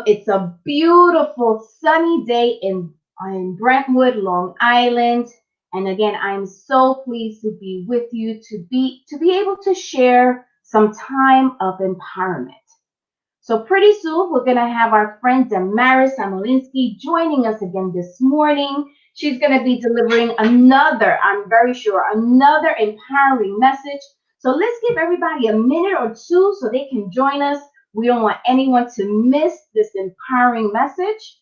It's a beautiful sunny day in Brentwood, Long Island. And again, I'm so pleased to be with you to be able to share some time of empowerment. So pretty soon we're gonna have our friend Damaris Samolinski joining us again this morning. She's gonna be delivering another, I'm very sure, another empowering message. So let's give everybody a minute or two so they can join us. We don't want anyone to miss this empowering message.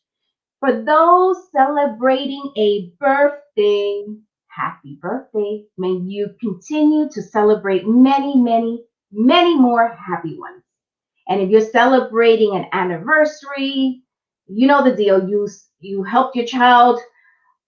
For those celebrating a birthday, happy birthday. May you continue to celebrate many, many, many more happy ones. And if you're celebrating an anniversary, you know the deal. You helped your child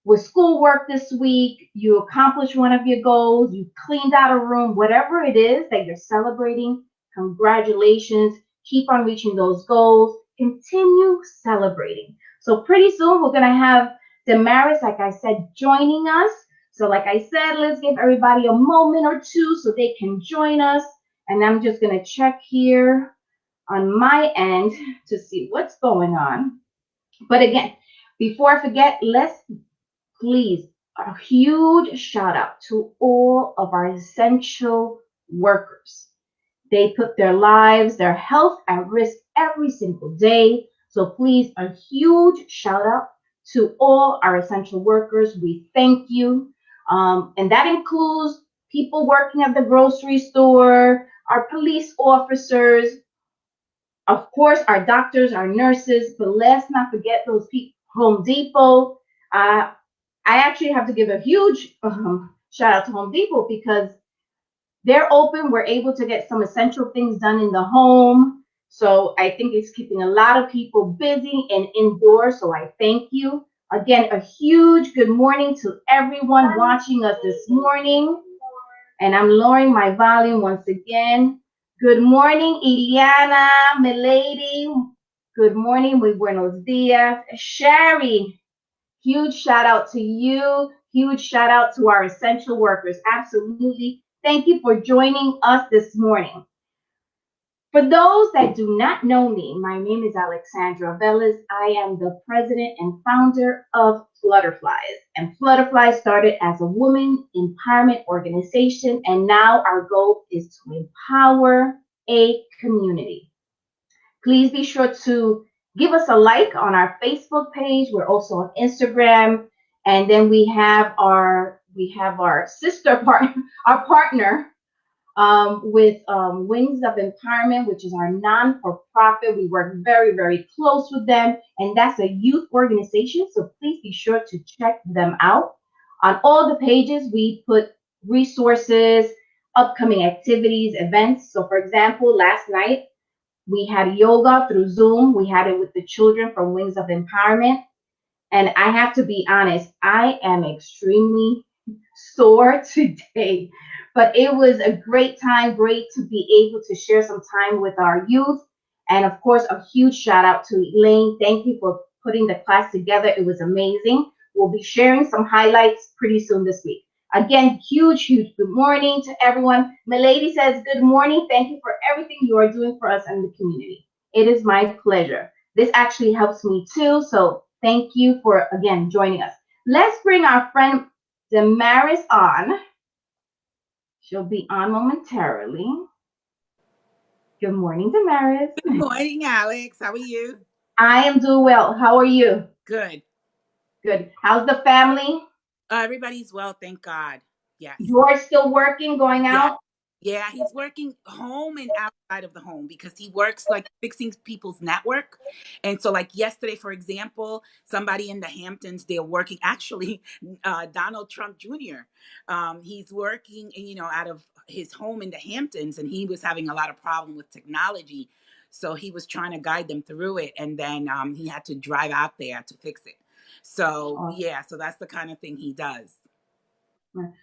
with schoolwork this week, you accomplished one of your goals, you cleaned out a room, whatever it is that you're celebrating, congratulations. Keep on reaching those goals. Continue celebrating. So pretty soon we're going to have Damaris, like I said, joining us. So like I said, let's give everybody a moment or two so they can join us. And I'm just going to check here on my end to see what's going on. But again, before I forget, let's please, a huge shout out to all of our essential workers. They put their lives, their health at risk every single day. So please, a huge shout out to all our essential workers. We thank you. And that includes people working at the grocery store, our police officers, of course, our doctors, our nurses, but let's not forget those people, Home Depot. I actually have to give a huge shout out to Home Depot because they're open. We're able to get some essential things done in the home. So I think it's keeping a lot of people busy and indoors. So I thank you. Again, a huge good morning to everyone watching us this morning. And I'm lowering my volume once again. Good morning, Iliana, milady. Good morning, muy buenos dias. Sherry, huge shout out to you. Huge shout out to our essential workers. Absolutely. Thank you for joining us this morning. For those that do not know me, my name is Alexandra Velez. I am the president and founder of Flutterflies. And Flutterflies started as a woman empowerment organization. And now our goal is to empower a community. Please be sure to give us a like on our Facebook page. We're also on Instagram. And then we have our sister partner, our partner with Wings of Empowerment, which is our non-for-profit. We work very, very close with them. And that's a youth organization. So please be sure to check them out. On all the pages, we put resources, upcoming activities, events. So for example, last night, we had yoga through Zoom. We had it with the children from Wings of Empowerment. And I have to be honest, I am extremely sore today. But it was a great time, great to be able to share some time with our youth. And of course, a huge shout out to Elaine. Thank you for putting the class together. It was amazing. We'll be sharing some highlights pretty soon this week. Again, huge good morning to everyone. Milady says, good morning. Thank you for everything you are doing for us and the community. It is my pleasure. This actually helps me too. So thank you for, again, joining us. Let's bring our friend Damaris on. She'll be on momentarily. Good morning, Damaris. Good morning, Alex. How are you? I am doing well. How are you? Good. Good. How's the family? Everybody's well, thank God. Yes. You're still working, going out? Yeah, he's working home and outside of the home because he works like fixing people's network. And so like yesterday, for example, somebody in the Hamptons, they're working actually Donald Trump Jr. He's working, out of his home in the Hamptons, and he was having a lot of problem with technology. So he was trying to guide them through it. And then he had to drive out there to fix it. So, so that's the kind of thing he does.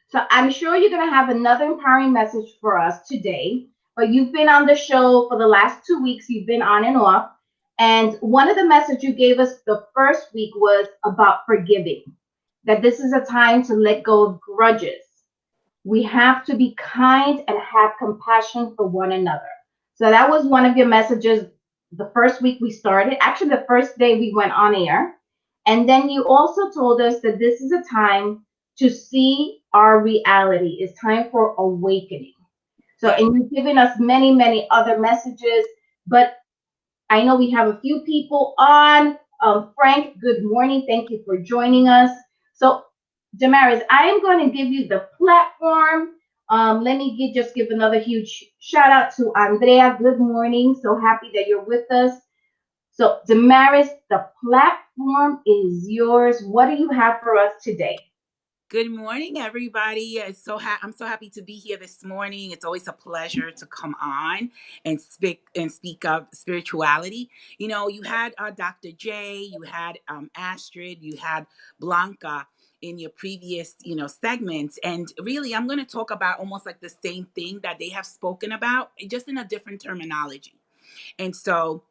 So I'm sure you're going to have another empowering message for us today, but you've been on the show for the last 2 weeks. You've been on and off. And one of the messages you gave us the first week was about forgiving, that this is a time to let go of grudges. We have to be kind and have compassion for one another. So that was one of your messages the first week we started, actually the first day we went on air. And then you also told us that this is a time to see our reality. It's time for awakening. So, Yes. and you've given us many, many other messages, but I know we have a few people on. Frank, good morning. Thank you for joining us. So, Damaris, I am going to give you the platform. Let me just give another huge shout out to Andrea. Good morning. So happy that you're with us. So, Damaris, the platform is yours. What do you have for us today? Good morning, everybody. I'm so happy to be here this morning. It's always a pleasure to come on and speak of spirituality. You know, you had Dr. J, you had Astrid, you had Blanca in your previous, segments, and really, I'm going to talk about almost like the same thing that they have spoken about, just in a different terminology. And so,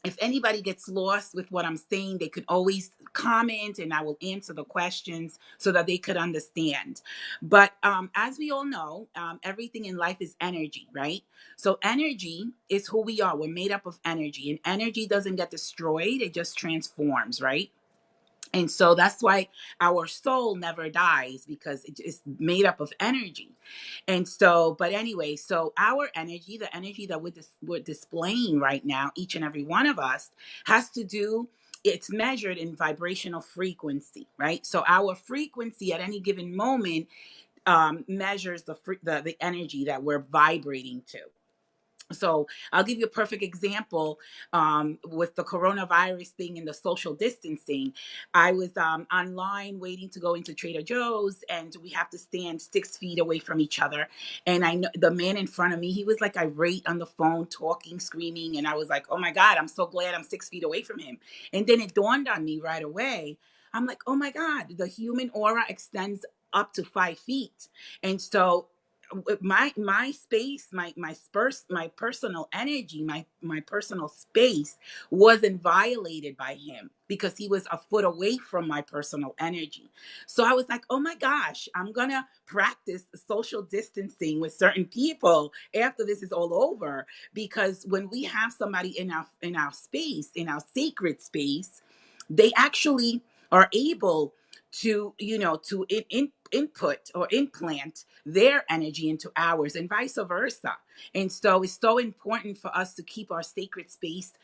if anybody gets lost with what I'm saying, they could always comment and I will answer the questions so that they could understand. But as we all know, everything in life is energy, right? So energy is who we are. We're made up of energy, and energy doesn't get destroyed, it just transforms, right? And so that's why our soul never dies, because it is made up of energy. And so, but anyway, so our energy, the energy that we're displaying right now, each and every one of us, has to do, it's measured in vibrational frequency, right? So our frequency at any given moment measures the energy that we're vibrating to. So I'll give you a perfect example with the coronavirus thing and the social distancing. I was online waiting to go into Trader Joe's, and we have to stand 6 feet away from each other. And I know the man in front of me, he was like irate on the phone, talking, screaming. And I was like, oh my God, I'm so glad I'm 6 feet away from him. And then it dawned on me right away. I'm like, oh my God, the human aura extends up to 5 feet. And so my space, my personal energy, my personal space wasn't violated by him, because he was a foot away from my personal energy. So I was like, oh my gosh, I'm gonna practice social distancing with certain people after this is all over, because when we have somebody in our space, in our sacred space, they actually are able to, to input or implant their energy into ours, and vice versa. And so it's so important for us to keep our sacred space,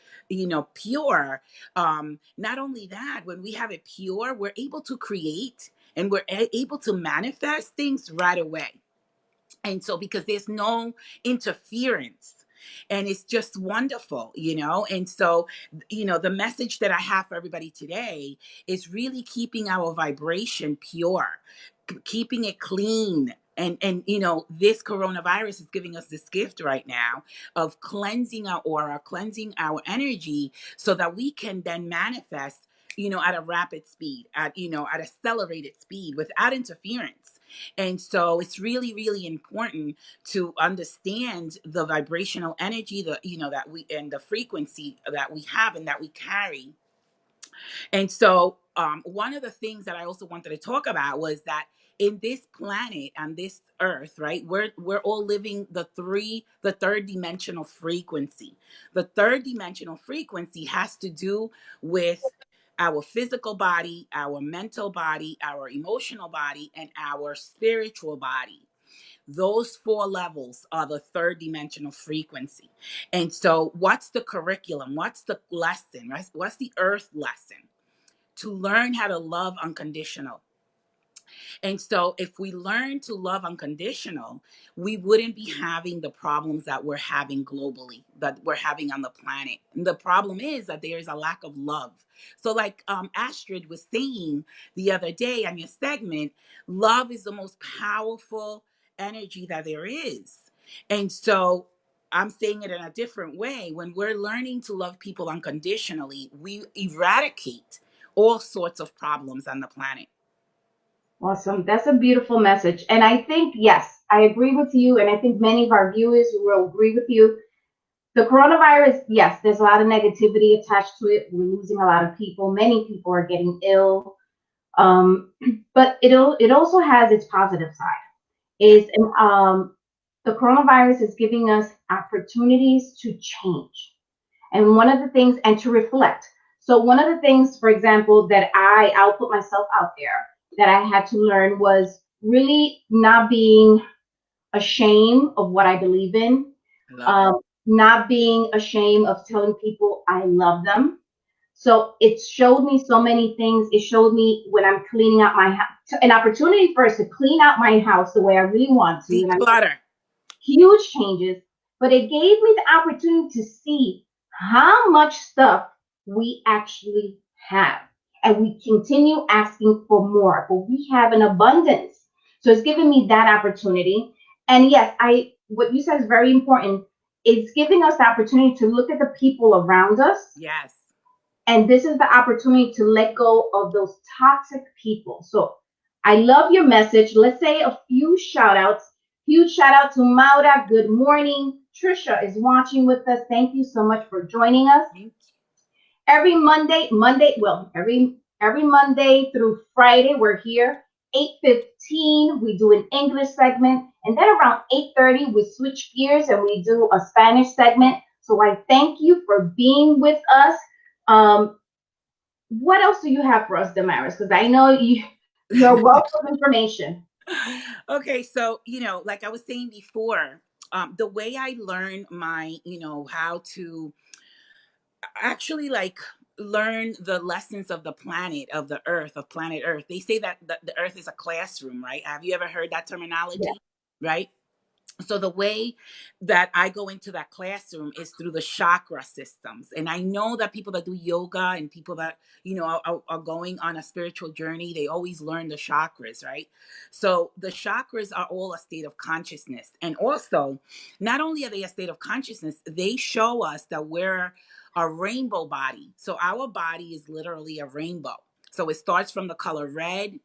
pure. Not only that, when we have it pure, we're able to create, and we're able to manifest things right away. And so, because there's no interference, and it's just wonderful, and so, the message that I have for everybody today is really keeping our vibration pure, keeping it clean. And this coronavirus is giving us this gift right now of cleansing our aura, cleansing our energy, so that we can then manifest, at a rapid speed, at accelerated speed, without interference. And so it's really, really important to understand the vibrational energy, that we, and the frequency that we have and that we carry. And so, one of the things that I also wanted to talk about was that in this planet, on this earth, right, we're all living the third dimensional frequency. The third dimensional frequency has to do with our physical body, our mental body, our emotional body, and our spiritual body. Those four levels are the third dimensional frequency. And so, what's the curriculum? What's the lesson? Right? What's the earth lesson? To learn how to love unconditional. And so, if we learn to love unconditional, we wouldn't be having the problems that we're having globally, that we're having on the planet. And the problem is that there is a lack of love. So, like Astrid was saying the other day on your segment, love is the most powerful energy that there is. And so, I'm saying it in a different way. When we're learning to love people unconditionally, we eradicate all sorts of problems on the planet. Awesome. That's a beautiful message. And I think, yes, I agree with you. And I think many of our viewers will agree with you. The coronavirus, yes, there's a lot of negativity attached to it. We're losing a lot of people. Many people are getting ill. Um, but it also has its positive side. Yeah. Is The coronavirus is giving us opportunities to change. And one of the things, and to reflect. So one of the things, for example, that I'll put myself out there that I had to learn was really not being ashamed of what I believe in, I love it. not being ashamed of telling people I love them. So it showed me so many things. It showed me when I'm cleaning out my house, an opportunity first to clean out my house the way I really want to, and I'm Declutter. huge changes, but it gave me the opportunity to see how much stuff we actually have. And we continue asking for more, but we have an abundance. So it's given me that opportunity. And yes, what you said is very important. It's giving us the opportunity to look at the people around us. Yes. And this is the opportunity to let go of those toxic people. So I love your message. Let's say a few shout outs. Huge shout out to Maura. Good morning. Trisha is watching with us. Thank you so much for joining us. Thank Every every Monday through Friday, we're here. 8:15, we do an English segment. And then around 8:30, we switch gears and we do a Spanish segment. So I thank you for being with us. Um, what else do you have for us, Damaris? Because I know you're a you. wealth of information. Okay, so like I was saying before, the way I learn my, how to actually like learn the lessons of the planet of the earth of planet earth. They say that the earth is a classroom, right? Have you ever heard that Yeah. terminology? Right. So the way that I go into that classroom is through the chakra systems. And I know that people that do yoga and people that, are going on a spiritual journey, they always learn the chakras, right? So the chakras are all a state of consciousness. And also, not only are they a state of consciousness, they show us that we're a rainbow body. So our body is literally a rainbow. So it starts from the color red,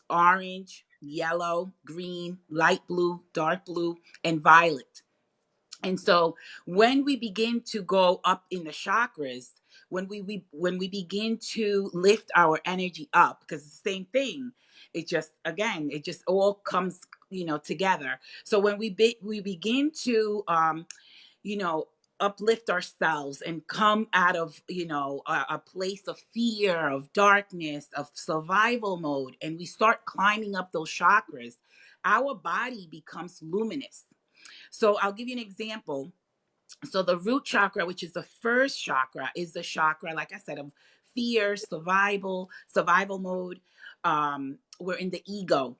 orange, yellow, green, light blue, dark blue, and violet. And so when we begin to go up in the chakras, when we begin to lift our energy up, because it's the same thing, it just all comes together. So when we begin to you know, uplift ourselves and come out of, a place of fear, of darkness, of survival mode, and we start climbing up those chakras, our body becomes luminous. So I'll give you an example. So the root chakra, which is the first chakra, is the chakra, like I said, of fear, survival mode. We're in the ego.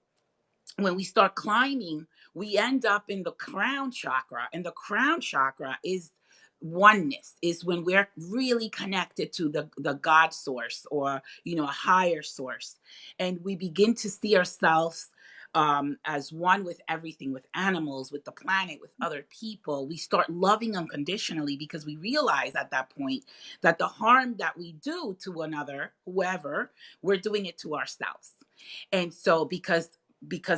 When we start climbing, we end up in the crown chakra, and the crown chakra is oneness, is when we're really connected to the God source, or a higher source, and we begin to see ourselves as one with everything, with animals, with the planet, with other people. We start loving unconditionally because we realize at that point that the harm that we do to another, whoever, we're doing it to ourselves. And so because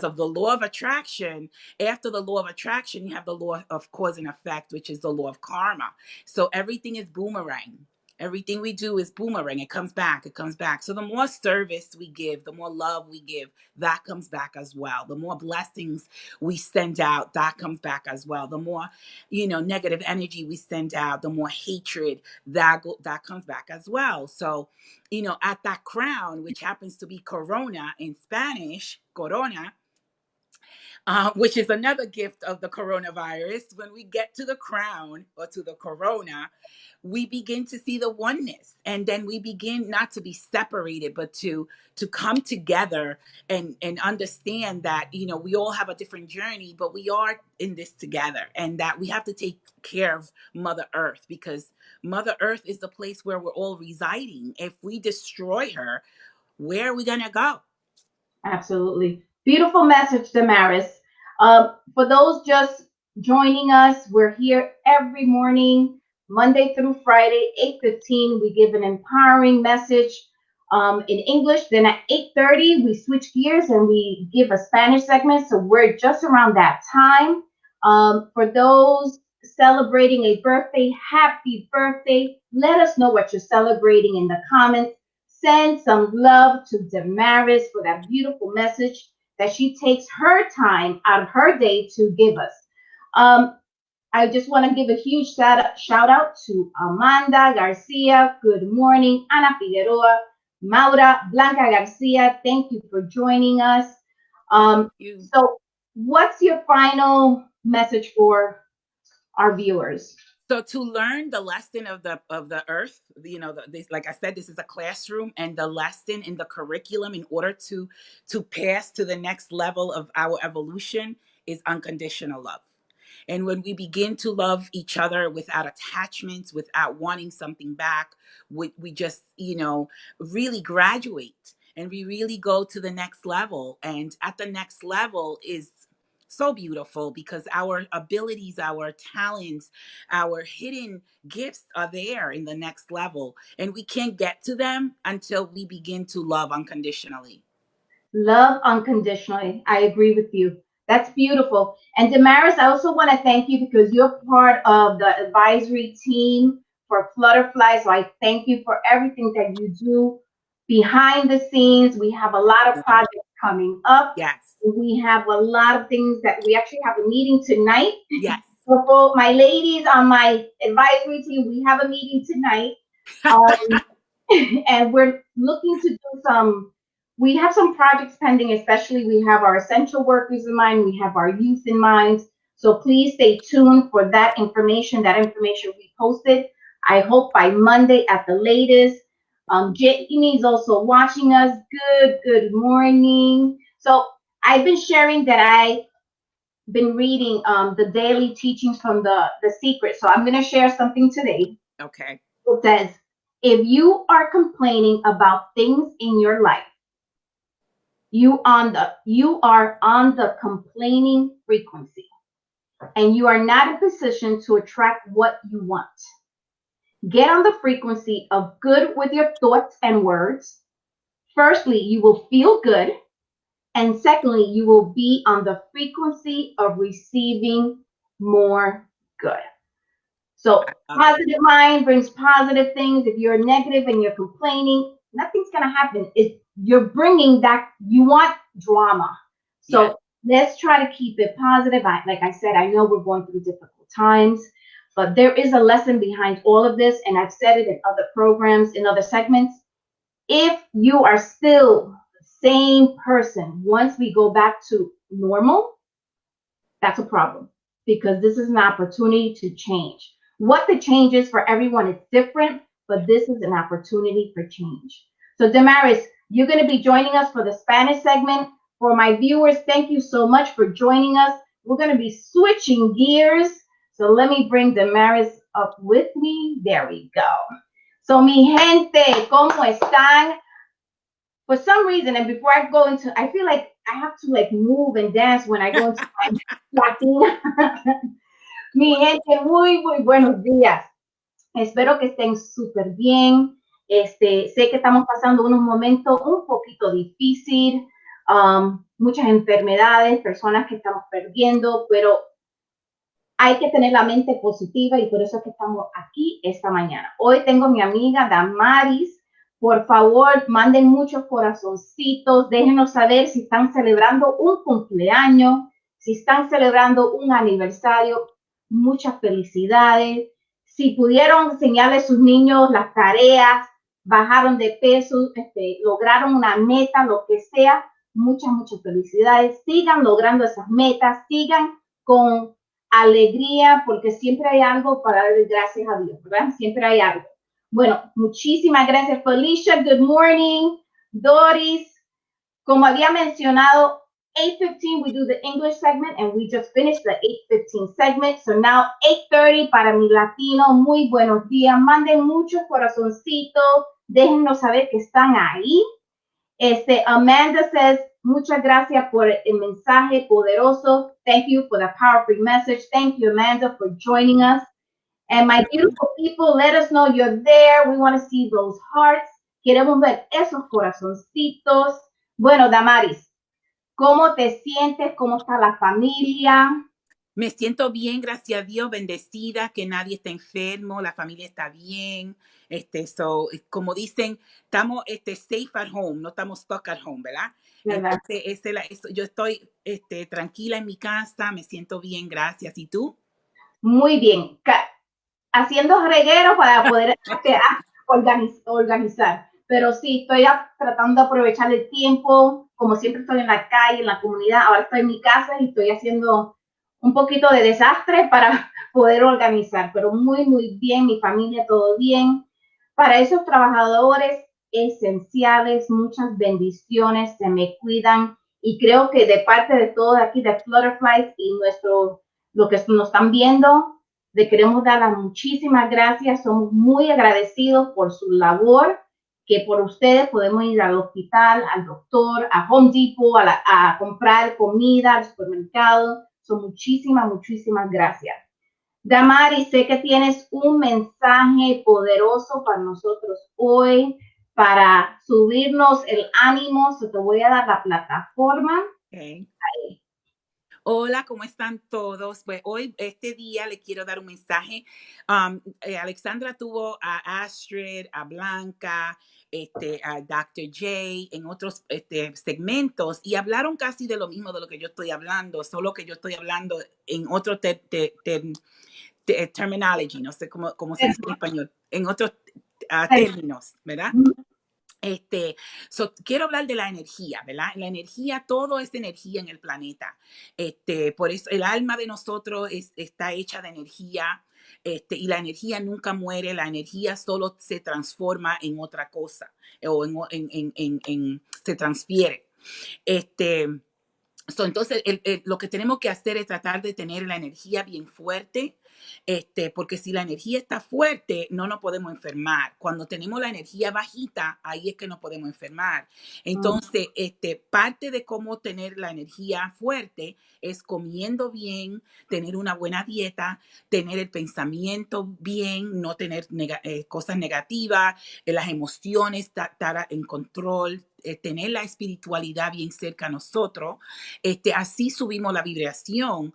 of the law of attraction, after the law of attraction, you have the law of cause and effect, which is the law of karma. So everything is boomerang. Everything we do is boomerang. It comes back. It comes back. So the more service we give, the more love we give, that comes back as well. The more blessings we send out, that comes back as well. The more, negative energy we send out, the more hatred that comes back as well. So, at that crown, which happens to be corona in Spanish, corona, which is another gift of the coronavirus. When we get to the crown or to the corona, we begin to see the oneness, and then we begin not to be separated, but to come together and understand that we all have a different journey, but we are in this together, and that we have to take care of Mother Earth, because Mother Earth is the place where we're all residing. If we destroy her, where are we gonna go? Absolutely. Beautiful message, Damaris. For those just joining us, we're here every morning, Monday through Friday, 8:15. We give an empowering message in English. Then at 8:30, we switch gears and we give a Spanish segment. So we're just around that time. For those celebrating a birthday, happy birthday. Let us know what you're celebrating in the comments. Send some love to Damaris for that beautiful message that she takes her time out of her day to give us. Um, I just want to give a huge shout out to Amanda Garcia. Good morning. Ana Figueroa, Maura, Blanca Garcia. Thank you for joining us. So what's your final message for our viewers? So to learn the lesson of the earth, like I said, this is a classroom, and the lesson in the curriculum in order to pass to the next level of our evolution is unconditional love. And when we begin to love each other without attachments, without wanting something back, we just, really graduate, and we really go to the next level. And at the next level is so beautiful because our abilities, our talents, our hidden gifts are there in the next level. And we can't get to them until we begin to love unconditionally. Love unconditionally. I agree with you. That's beautiful. And Damaris, I also want to thank you because you're part of the advisory team for Flutterflies. So I thank you for everything that you do behind the scenes. We have a lot of projects coming up. Yes. We have a lot of things that we actually have a meeting tonight. Yes. So for my ladies on my advisory team, we have a meeting tonight. And we're looking to do we have some projects pending, especially we have our essential workers in mind, we have our youth in mind. So please stay tuned for that information. That information we posted, I hope by Monday at the latest. Jamie is also watching us. Good morning. So I've been sharing that I've been reading the daily teachings from the Secret. So I'm going to share something today. Okay. It says, if you are complaining about things in your life, you are on the complaining frequency, and you are not in position to attract what you want. Get on the frequency of good with your thoughts and words. Firstly, you will feel good, and secondly, you will be on the frequency of receiving more good. So positive mind brings positive things. If you're negative and you're complaining, nothing's going to happen. You're bringing that, you want drama. So let's try to keep it positive. Like I said, I know we're going through difficult times, but there is a lesson behind all of this. And I've said it in other programs, in other segments. If you are still the same person once we go back to normal, that's a problem, because this is an opportunity to change. What the change is for everyone is different, but this is an opportunity for change. So Damaris, you're going to be joining us for the Spanish segment. For my viewers, thank you so much for joining us. We're going to be switching gears. So let me bring Damaris up with me. There we go. So mi gente, ¿cómo están? For some reason, and before I go into, I feel like I have to like move and dance when I go into my Latina. Mi gente, muy buenos días. Espero que estén súper bien. Sé que estamos pasando unos momentos un poquito difícil, muchas enfermedades, personas que estamos perdiendo, pero hay que tener la mente positiva y por eso es que estamos aquí esta mañana. Hoy tengo a mi amiga Damaris. Por favor, manden muchos corazoncitos, déjenos saber si están celebrando un cumpleaños, si están celebrando un aniversario. Muchas felicidades. Si pudieron enseñarle a sus niños las tareas, bajaron de peso, lograron una meta, lo que sea, muchas felicidades. Sigan logrando esas metas, sigan con alegría, porque siempre hay algo para darle gracias a Dios, ¿verdad? Siempre hay algo. Bueno, muchísimas gracias, Felicia. Good morning. Doris, como había mencionado, 8:15 we do the English segment, and we just finished the 8:15 segment. So now 8:30 para mi latino. Muy buenos días. Manden muchos corazoncitos. Déjennos saber que están ahí. Amanda says, muchas gracias por el mensaje poderoso. Thank you for the powerful message. Thank you, Amanda, for joining us. And my beautiful people, let us know you're there. We want to see those hearts. Queremos ver esos corazoncitos. Bueno, Damaris, ¿cómo te sientes? ¿Cómo está la familia? Me siento bien, gracias a Dios, bendecida, que nadie está enfermo, la familia está bien. Como dicen, estamos safe at home, no estamos stuck at home, ¿verdad? Entonces, yo estoy tranquila en mi casa, me siento bien, gracias. ¿Y tú? Muy bien. Haciendo reguero para poder organizar. Pero sí, estoy tratando de aprovechar el tiempo. Como siempre estoy en la calle, en la comunidad. Ahora estoy en mi casa y estoy haciendo un poquito de desastre para poder organizar. Pero muy, muy bien. Mi familia, todo bien. Para esos trabajadores esenciales, muchas bendiciones. Se me cuidan. Y creo que de parte de todos aquí de Flutterflies y lo que nos están viendo, le queremos dar las muchísimas gracias. Somos muy agradecidos por su labor, que por ustedes podemos ir al hospital, al doctor, a Home Depot, a comprar comida, al supermercado. Son muchísimas, muchísimas gracias. Damaris, sé que tienes un mensaje poderoso para nosotros hoy, para subirnos el ánimo. Te voy a dar la plataforma. Okay. Hola, ¿cómo están todos? Pues hoy, este día, le quiero dar un mensaje. Alexandra tuvo a Astrid, a Blanca, a Dr. J en otros segmentos y hablaron casi de lo mismo de lo que yo estoy hablando, solo que yo estoy hablando en otro terminology, no sé cómo se dice en español, en otros términos, ¿verdad? Quiero hablar de la energía, ¿verdad? La energía, todo es energía en el planeta. Por eso el alma de nosotros está hecha de energía, y la energía nunca muere, la energía solo se transforma en otra cosa, o se transfiere. Entonces, lo que tenemos que hacer es tratar de tener la energía bien fuerte, porque si la energía está fuerte, no nos podemos enfermar. Cuando tenemos la energía bajita, ahí es que nos podemos enfermar. Entonces, parte de cómo tener la energía fuerte es comiendo bien, tener una buena dieta, tener el pensamiento bien, no tener cosas negativas, las emociones, estar en control, tener la espiritualidad bien cerca a nosotros. Así subimos la vibración.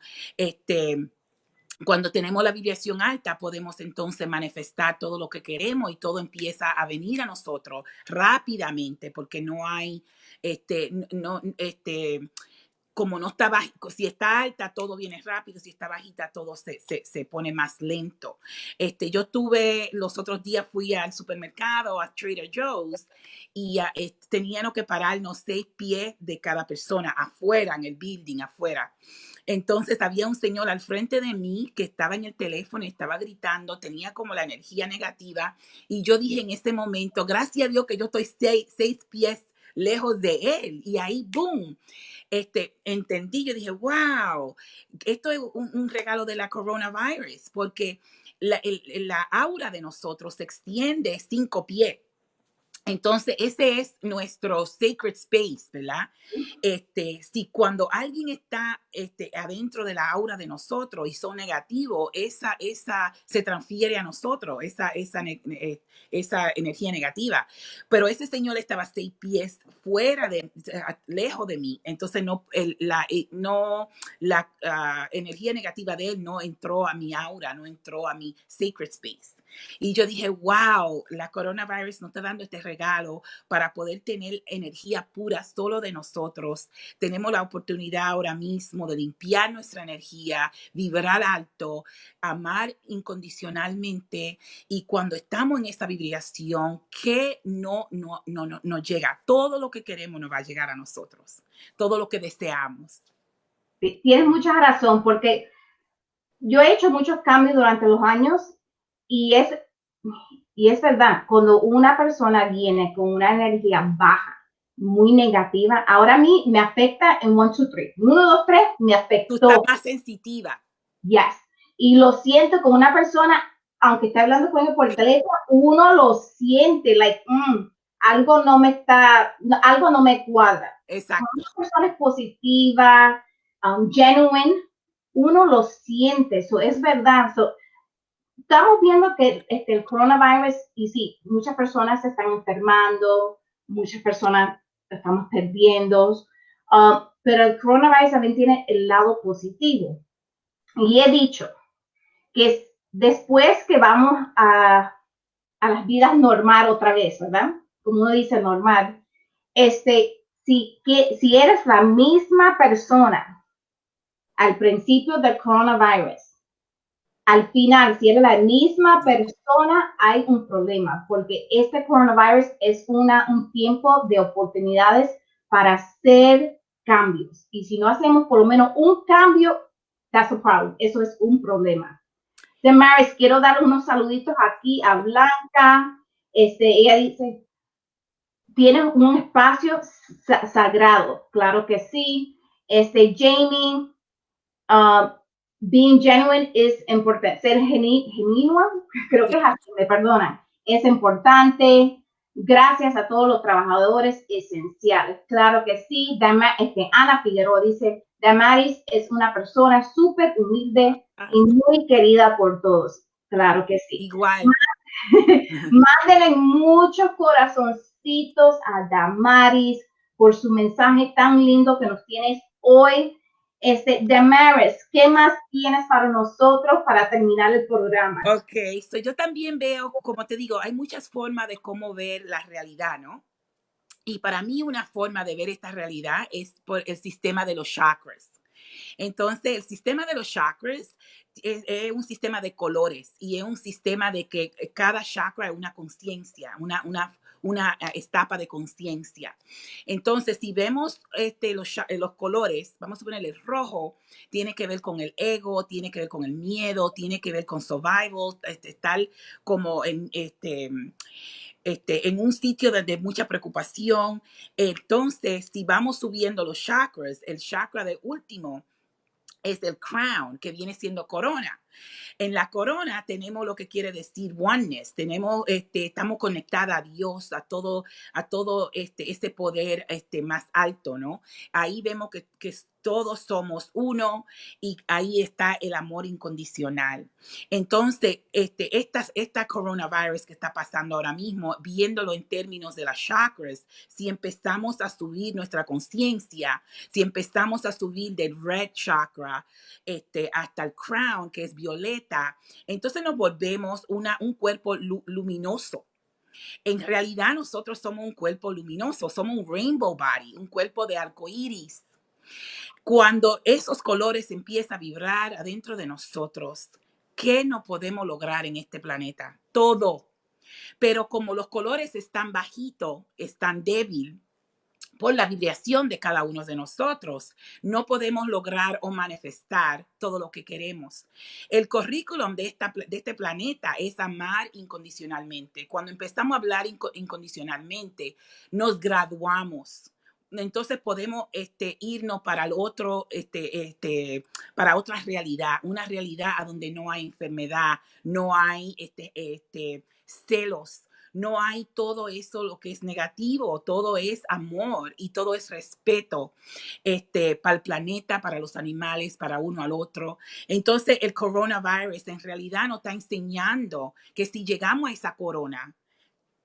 Cuando tenemos la vibración alta, podemos entonces manifestar todo lo que queremos y todo empieza a venir a nosotros rápidamente, porque no hay, como no está baja, si está alta, todo viene rápido, si está bajita, todo se pone más lento. Yo los otros días fui al supermercado, a Trader Joe's, y tenían que pararnos 6 pies de cada persona afuera, en el building, afuera. Entonces había un señor al frente de mí que estaba en el teléfono, estaba gritando, tenía como la energía negativa, y yo dije en ese momento, gracias a Dios que yo estoy 6 pies lejos de él, y ahí, boom, entendí, yo dije, wow, esto es un regalo de la coronavirus, porque la aura de nosotros se extiende 5 pies. Entonces, ese es nuestro sacred space, ¿verdad? Si cuando alguien está adentro de la aura de nosotros y son negativos, esa se transfiere a nosotros, esa energía negativa. Pero ese señor estaba 6 pies fuera lejos de mí. Entonces, la energía negativa de él no entró a mi aura, no entró a mi sacred space. Y yo dije, wow, la coronavirus nos está dando este regalo para poder tener energía pura solo de nosotros. Tenemos la oportunidad ahora mismo de limpiar nuestra energía, vibrar alto, amar incondicionalmente. Y cuando estamos en esa vibración, que no nos llega, todo lo que queremos nos va a llegar a nosotros, todo lo que deseamos. Tienes mucha razón, porque yo he hecho muchos cambios durante los años y es verdad, cuando una persona viene con una energía baja, muy negativa, ahora a mí me afecta en 1, 2, 3. 1, 2, 3 me Tú estás afectó. más sensitiva. Yes. Y lo siento con una persona, aunque esté hablando con él por el teléfono, uno lo siente, like, algo no me cuadra. Exacto. Cuando una persona es positiva, genuine, uno lo siente, eso es verdad. Estamos viendo que el coronavirus, y sí, muchas personas se están enfermando, muchas personas estamos perdiendo, pero el coronavirus también tiene el lado positivo. Y he dicho que después que vamos a las vidas normal otra vez, ¿verdad? Como uno dice normal, si eres la misma persona al principio del coronavirus, al final, si eres la misma persona, hay un problema, porque este coronavirus es un tiempo de oportunidades para hacer cambios. Y si no hacemos por lo menos un cambio, that's a problem. Eso es un problema. Damaris, quiero dar unos saluditos aquí a Blanca. Ella dice, ¿tienes un espacio sagrado? Claro que sí. Jamie, being genuine es importante. Ser genuino, creo que es así, me perdonan. Es importante. Gracias a todos los trabajadores esenciales. Claro que sí. Ana Figueroa dice, Damaris es una persona súper humilde y muy querida por todos. Claro que sí. Igual. Mándenle muchos corazoncitos a Damaris por su mensaje tan lindo que nos tienes hoy. Damaris, ¿qué más tienes para nosotros para terminar el programa? Ok, yo también veo, como te digo, hay muchas formas de cómo ver la realidad, ¿no? Y para mí una forma de ver esta realidad es por el sistema de los chakras. Entonces, el sistema de los chakras es un sistema de colores y es un sistema de que cada chakra es una conciencia, una etapa de conciencia. Entonces, si vemos los colores, vamos a poner el rojo, tiene que ver con el ego, tiene que ver con el miedo, tiene que ver con survival, tal como en un sitio de mucha preocupación. Entonces, si vamos subiendo los chakras, el chakra de último es el crown, que viene siendo corona. En la corona tenemos lo que quiere decir oneness, estamos conectadas a Dios, a todo este poder más alto, ¿no? Ahí vemos que todos somos uno y ahí está el amor incondicional. Entonces, esta coronavirus que está pasando ahora mismo, viéndolo en términos de las chakras, si empezamos a subir nuestra conciencia, si empezamos a subir del red chakra hasta el crown, que es violeta, entonces nos volvemos un cuerpo luminoso. En realidad nosotros somos un cuerpo luminoso, somos un rainbow body, un cuerpo de arcoíris. Cuando esos colores empiezan a vibrar adentro de nosotros, ¿qué no podemos lograr en este planeta? Todo. Pero como los colores están bajitos, están débiles, por la vibración de cada uno de nosotros, no podemos lograr o manifestar todo lo que queremos. El currículum de este planeta es amar incondicionalmente. Cuando empezamos a hablar incondicionalmente, nos graduamos. Entonces podemos irnos para el otro, para otra realidad, una realidad a donde no hay enfermedad, no hay celos, no hay todo eso lo que es negativo, todo es amor y todo es respeto para el planeta, para los animales, para uno al otro. Entonces el coronavirus en realidad nos está enseñando que si llegamos a esa corona,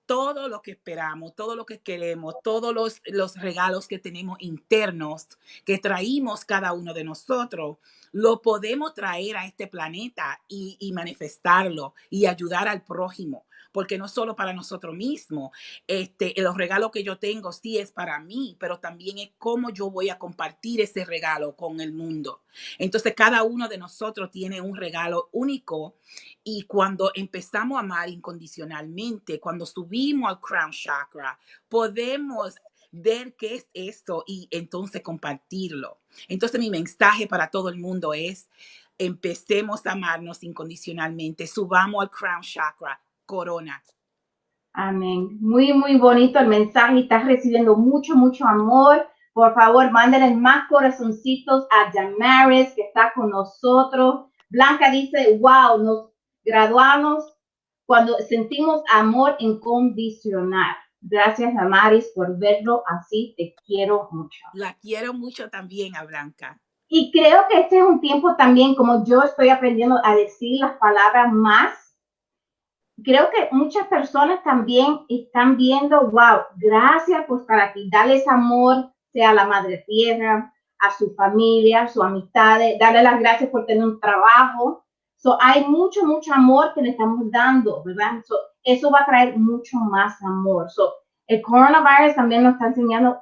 todo lo que esperamos, todo lo que queremos, todos los regalos que tenemos internos, que traímos cada uno de nosotros, lo podemos traer a este planeta y manifestarlo y ayudar al prójimo. Porque no solo para nosotros mismos, los regalos que yo tengo sí es para mí, pero también es cómo yo voy a compartir ese regalo con el mundo. Entonces, cada uno de nosotros tiene un regalo único y cuando empezamos a amar incondicionalmente, cuando subimos al crown chakra, podemos ver qué es esto y entonces compartirlo. Entonces, mi mensaje para todo el mundo es: empecemos a amarnos incondicionalmente, subamos al crown chakra, corona. Amén. Muy, muy bonito el mensaje. Estás recibiendo mucho, mucho amor. Por favor, mándenle más corazoncitos a Damaris, que está con nosotros. Blanca dice, wow, nos graduamos cuando sentimos amor incondicional. Gracias, Damaris, por verlo así. Te quiero mucho. La quiero mucho también a Blanca. Y creo que este es un tiempo también, como yo estoy aprendiendo a decir las palabras más, creo que muchas personas también están viendo, wow, gracias pues para ti, darles amor, sea a la madre tierra, a su familia, a sus amistades, darle las gracias por tener un trabajo. Hay mucho, mucho amor que le estamos dando, ¿verdad? Eso va a traer mucho más amor. El coronavirus también nos está enseñando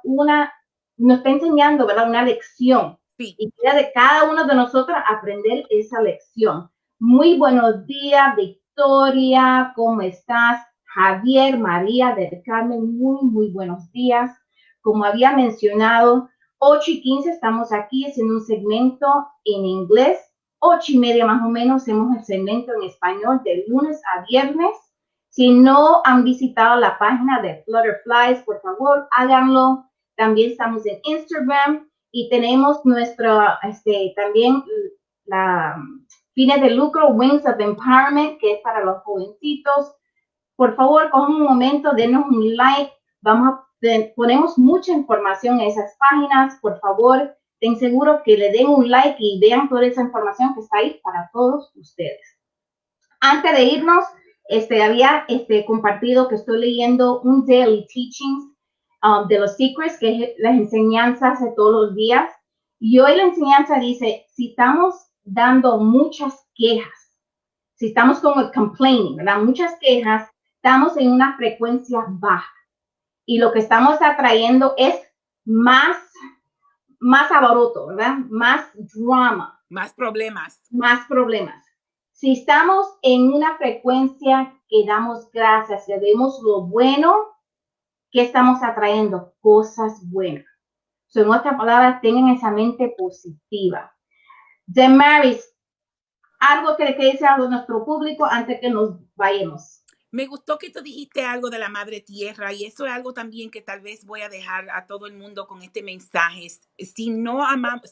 ¿verdad? Una lección. Sí. Y queda de cada uno de nosotros aprender esa lección. Muy buenos días, Victoria, ¿cómo estás? Javier, María del Carmen, muy buenos días. Como había mencionado, 8:15 estamos aquí haciendo un segmento en inglés. 8:30 más o menos hacemos el segmento en español de lunes a viernes. Si no han visitado la página de Flutterflies, por favor, háganlo. También estamos en Instagram y tenemos también la fines de lucro, Wings of Empowerment, que es para los jovencitos. Por favor, cojan un momento, denos un like. Ponemos mucha información en esas páginas. Por favor, ten seguro que le den un like y vean toda esa información que está ahí para todos ustedes. Antes de irnos, había compartido que estoy leyendo un daily teachings de los secrets, que es las enseñanzas de todos los días. Y hoy la enseñanza dice, si estamos dando muchas quejas, si estamos como complaining, ¿verdad? Muchas quejas, estamos en una frecuencia baja. Y lo que estamos atrayendo es más alboroto, ¿verdad? Más drama. Más problemas. Más problemas. Si estamos en una frecuencia que damos gracias, que vemos lo bueno, ¿qué estamos atrayendo? Cosas buenas. En otras palabras, tengan esa mente positiva. Damaris, algo que le quede decir a nuestro público antes que nos vayamos. Me gustó que tú dijiste algo de la madre tierra y eso es algo también que tal vez voy a dejar a todo el mundo con este mensaje. Si no amamos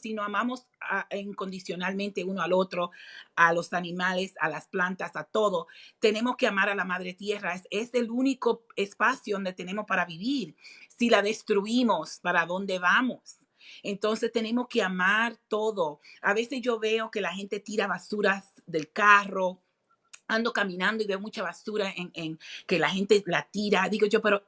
incondicionalmente uno al otro, a los animales, a las plantas, a todo, tenemos que amar a la madre tierra. Es el único espacio donde tenemos para vivir. Si la destruimos, ¿para dónde vamos? Entonces tenemos que amar todo. A veces yo veo que la gente tira basuras del carro. Ando caminando y veo mucha basura en que la gente la tira. Digo yo, pero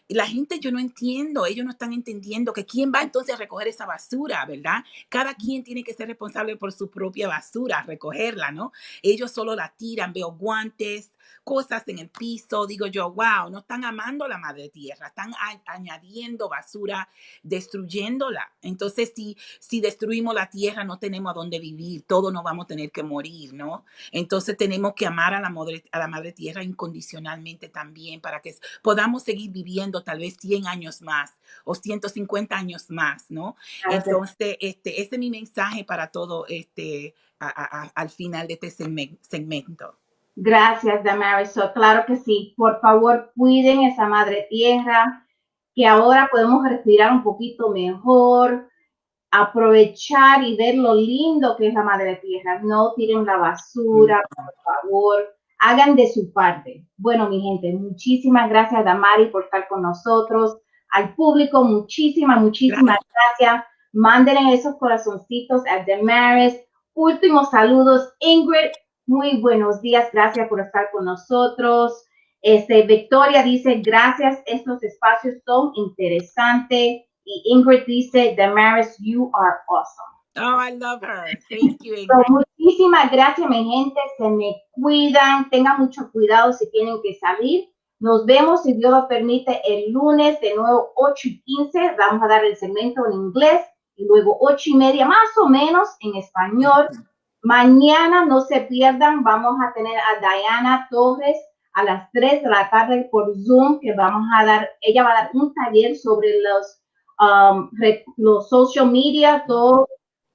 la gente, yo no entiendo, ellos no están entendiendo que quién va entonces a recoger esa basura, ¿verdad? Cada quien tiene que ser responsable por su propia basura, recogerla, ¿no? Ellos solo la tiran, veo guantes, cosas en el piso. Digo yo, wow, no están amando la madre tierra, están añadiendo basura, destruyéndola. Entonces, si destruimos la tierra, no tenemos a dónde vivir, todos nos vamos a tener que morir, ¿no? Entonces tenemos que amar a la madre tierra incondicionalmente también para que podamos seguir viviendo tal vez 100 años más o 150 años más, ¿no? Entonces, ese es mi mensaje para todo al final de este segmento. Gracias, Damaris. Claro que sí. Por favor, cuiden esa madre tierra, que ahora podemos respirar un poquito mejor, aprovechar y ver lo lindo que es la madre tierra. No tiren la basura, por favor. Hagan de su parte. Bueno, mi gente, muchísimas gracias, Damaris, por estar con nosotros. Al público, muchísimas gracias. Mándenle esos corazoncitos a Damaris. Últimos saludos, Ingrid. Muy buenos días, gracias por estar con nosotros. Victoria dice, gracias, estos espacios son interesantes. Y Ingrid dice, Damaris, you are awesome. Oh, I love her. Thank you, Ingrid. Muchísimas gracias, mi gente. Se me cuidan. Tengan mucho cuidado si tienen que salir. Nos vemos, si Dios lo permite, el lunes de nuevo 8:15. Vamos a dar el segmento en inglés y luego 8:30 más o menos en español. Mañana no se pierdan. Vamos a tener a Diana Torres a las 3 de la tarde por Zoom, que ella va a dar un taller sobre los social media, todo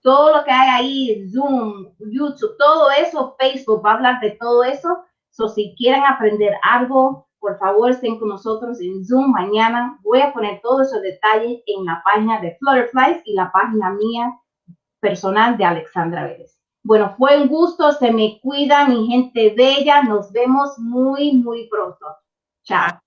lo que hay ahí, Zoom, YouTube, todo eso, Facebook, va a hablar de todo eso. Si quieren aprender algo, por favor, estén con nosotros en Zoom mañana. Voy a poner todos esos detalles en la página de Flutterflies y la página mía personal de Alexandra Velez. Bueno, fue un gusto, se me cuida, mi gente bella. Nos vemos muy pronto. Chao.